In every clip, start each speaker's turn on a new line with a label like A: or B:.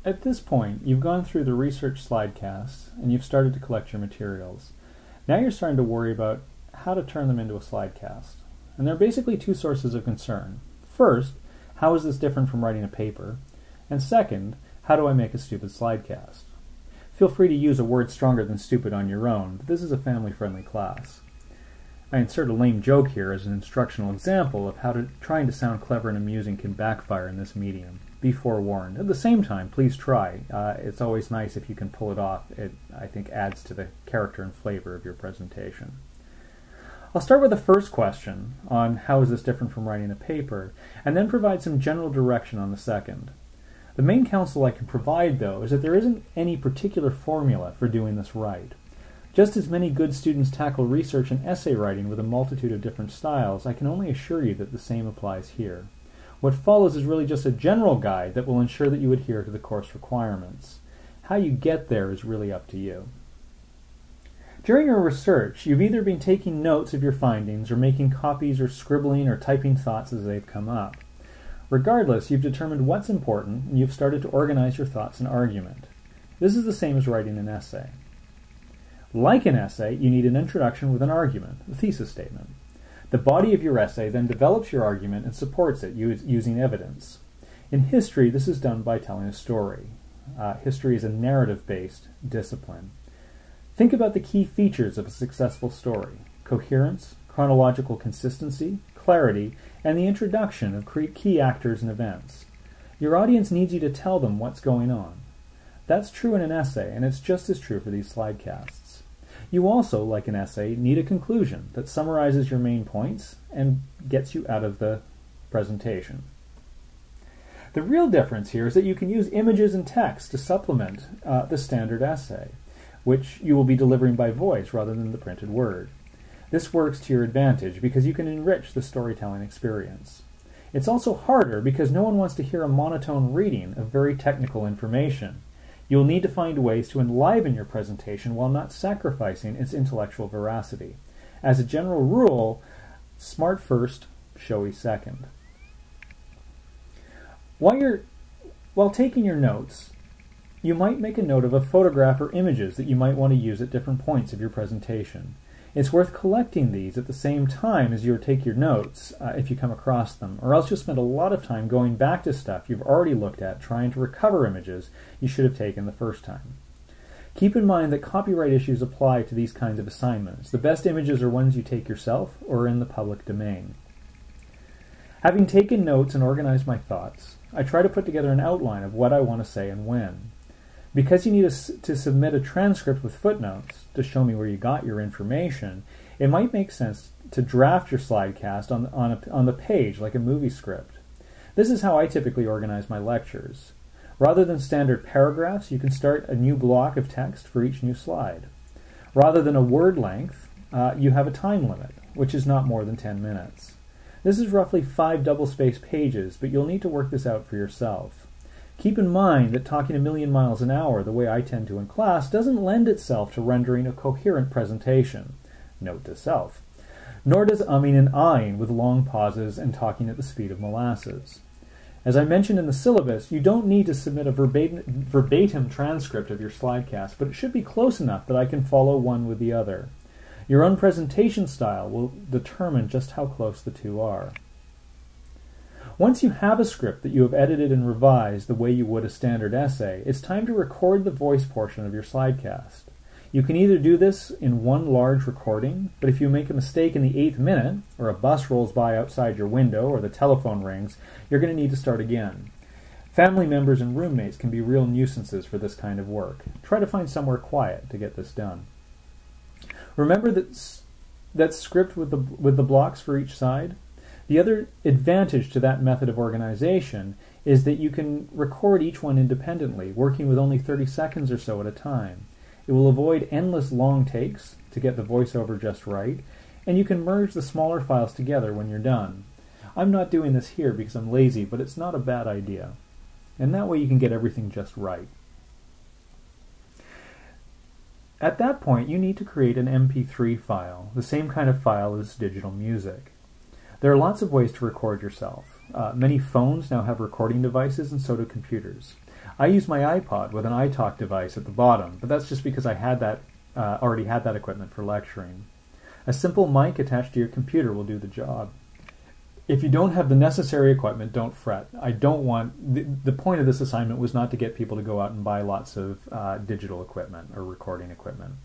A: At this point, you've gone through the research slidecast and you've started to collect your materials. Now you're starting to worry about how to turn them into a slidecast. And there are basically two sources of concern. First, how is this different from writing a paper? And second, how do I make a stupid slidecast? Feel free to use a word stronger than stupid on your own, but this is a family-friendly class. I insert a lame joke here as an instructional example of how trying to sound clever and amusing can backfire in this medium. Be forewarned. At the same time, please try. It's always nice if you can pull it off. It, I think, adds to the character and flavor of your presentation. I'll start with the first question on how is this different from writing a paper, and then provide some general direction on the second. The main counsel I can provide, though, is that there isn't any particular formula for doing this right. Just as many good students tackle research and essay writing with a multitude of different styles, I can only assure you that the same applies here. What follows is really just a general guide that will ensure that you adhere to the course requirements. How you get there is really up to you. During your research, you've either been taking notes of your findings or making copies or scribbling or typing thoughts as they've come up. Regardless, you've determined what's important and you've started to organize your thoughts and argument. This is the same as writing an essay. Like an essay, you need an introduction with an argument, a thesis statement. The body of your essay then develops your argument and supports it using evidence. In history, this is done by telling a story. History is a narrative-based discipline. Think about the key features of a successful story: coherence, chronological consistency, clarity, and the introduction of key actors and events. Your audience needs you to tell them what's going on. That's true in an essay, and it's just as true for these slidecasts. You also, like an essay, need a conclusion that summarizes your main points and gets you out of the presentation. The real difference here is that you can use images and text to supplement the standard essay, which you will be delivering by voice rather than the printed word. This works to your advantage because you can enrich the storytelling experience. It's also harder because no one wants to hear a monotone reading of very technical information. You'll need to find ways to enliven your presentation while not sacrificing its intellectual veracity. As a general rule, smart first, showy second. While taking your notes, you might make a note of a photograph or images that you might want to use at different points of your presentation. It's worth collecting these at the same time as you take your notes if you come across them, or else you'll spend a lot of time going back to stuff you've already looked at trying to recover images you should have taken the first time. Keep in mind that copyright issues apply to these kinds of assignments. The best images are ones you take yourself or are in the public domain. Having taken notes and organized my thoughts, I try to put together an outline of what I want to say and when. Because you need to submit a transcript with footnotes to show me where you got your information, it might make sense to draft your slidecast on the page like a movie script. This is how I typically organize my lectures. Rather than standard paragraphs, you can start a new block of text for each new slide. Rather than a word length, you have a time limit, which is not more than 10 minutes. This is roughly 5 double-spaced pages, but you'll need to work this out for yourself. Keep in mind that talking a million miles an hour, the way I tend to in class, doesn't lend itself to rendering a coherent presentation. Note to self. Nor does umming and ahhing with long pauses and talking at the speed of molasses. As I mentioned in the syllabus, you don't need to submit a verbatim transcript of your slidecast, but it should be close enough that I can follow one with the other. Your own presentation style will determine just how close the two are. Once you have a script that you have edited and revised the way you would a standard essay, it's time to record the voice portion of your slidecast. You can either do this in one large recording, but if you make a mistake in the 8th minute, or a bus rolls by outside your window, or the telephone rings, you're going to need to start again. Family members and roommates can be real nuisances for this kind of work. Try to find somewhere quiet to get this done. Remember that script with the blocks for each side? The other advantage to that method of organization is that you can record each one independently, working with only 30 seconds or so at a time. It will avoid endless long takes to get the voiceover just right, and you can merge the smaller files together when you're done. I'm not doing this here because I'm lazy, but it's not a bad idea. And that way you can get everything just right. At that point, you need to create an MP3 file, the same kind of file as digital music. There are lots of ways to record yourself. Many phones now have recording devices, and so do computers. I use my iPod with an iTalk device at the bottom, but that's just because I already had that equipment for lecturing. A simple mic attached to your computer will do the job. If you don't have the necessary equipment, don't fret. The point of this assignment was not to get people to go out and buy lots of digital equipment or recording equipment.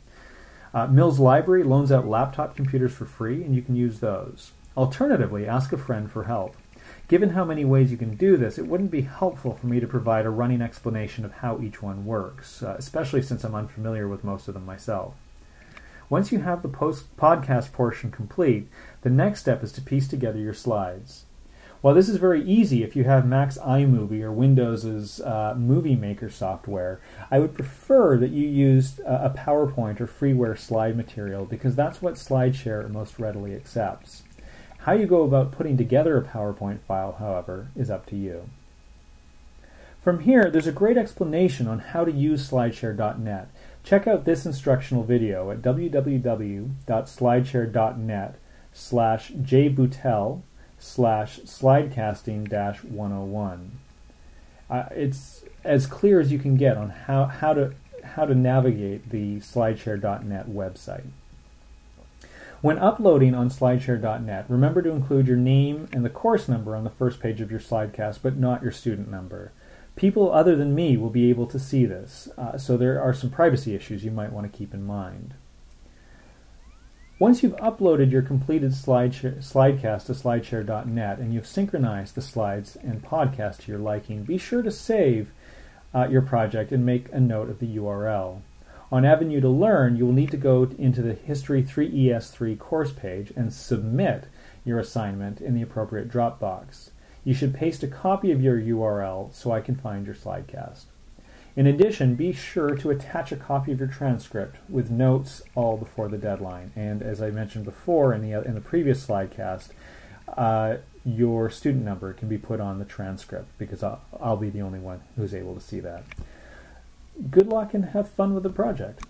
A: Mills Library loans out laptop computers for free, and you can use those. Alternatively, ask a friend for help. Given how many ways you can do this, it wouldn't be helpful for me to provide a running explanation of how each one works, especially since I'm unfamiliar with most of them myself. Once you have the podcast portion complete, the next step is to piece together your slides. While this is very easy if you have Mac's iMovie or Windows's Movie Maker software, I would prefer that you used a PowerPoint or freeware slide material because that's what SlideShare most readily accepts. How you go about putting together a PowerPoint file, however, is up to you. From here, there's a great explanation on how to use slideshare.net. Check out this instructional video at www.slideshare.net/jboutel/slidecasting-101. It's as clear as you can get on how to navigate the slideshare.net website. When uploading on slideshare.net, remember to include your name and the course number on the first page of your slidecast, but not your student number. People other than me will be able to see this, so there are some privacy issues you might want to keep in mind. Once you've uploaded your completed slidecast to slideshare.net and you've synchronized the slides and podcast to your liking, be sure to save your project and make a note of the URL. On Avenue to Learn, you will need to go into the History 3ES3 course page and submit your assignment in the appropriate drop box. You should paste a copy of your URL so I can find your slidecast. In addition, be sure to attach a copy of your transcript with notes all before the deadline. And as I mentioned before in the previous slidecast, your student number can be put on the transcript because I'll be the only one who's able to see that. Good luck and have fun with the project.